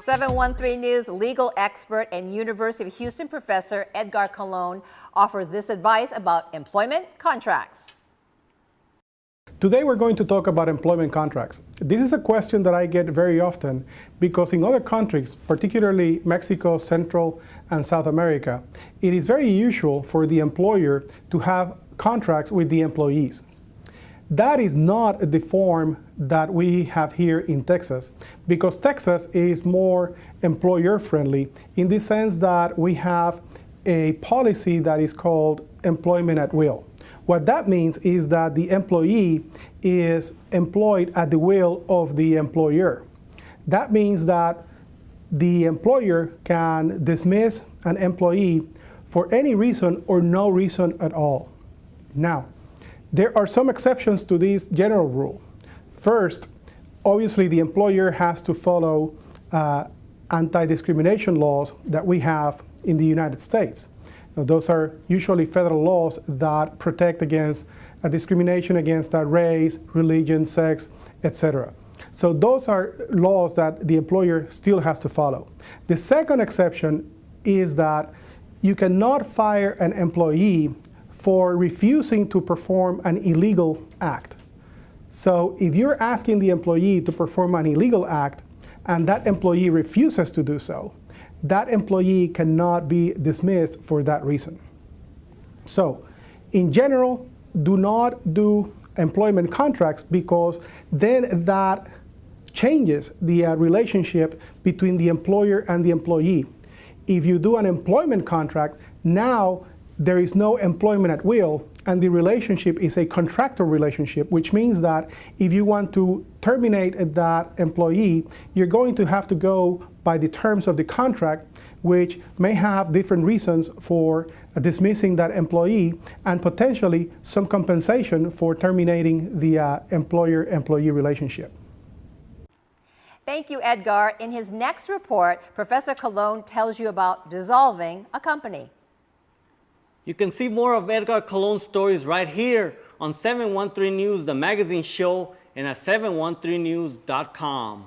713 News legal expert and University of Houston professor Edgar Colon offers this advice about employment contracts. Today we're going to talk about employment contracts. This is a question that I get very often because in other countries, particularly Mexico, Central and South America, it is very usual for the employer to have contracts with the employees. That is not the form that we have here in Texas, because Texas is more employer-friendly in the sense that we have a policy that is called employment at will. What that means is that the employee is employed at the will of the employer. That means that the employer can dismiss an employee for any reason or no reason at all. Now, there are some exceptions to this general rule. First, obviously the employer has to follow anti-discrimination laws that we have in the United States. Now, those are usually federal laws that protect against discrimination against race, religion, sex, etc. So those are laws that the employer still has to follow. The second exception is that you cannot fire an employee for refusing to perform an illegal act. So if you're asking the employee to perform an illegal act and that employee refuses to do so, that employee cannot be dismissed for that reason. So in general, do not do employment contracts because then that changes the relationship between the employer and the employee. If you do an employment contract, now there is no employment at will, and the relationship is a contractual relationship, which means that if you want to terminate that employee, you're going to have to go by the terms of the contract, which may have different reasons for dismissing that employee and potentially some compensation for terminating the employer-employee relationship. Thank you, Edgar. In his next report, Professor Colon tells you about dissolving a company. You can see more of Edgar Colon's stories right here on 713 News, the magazine show, and at 713news.com.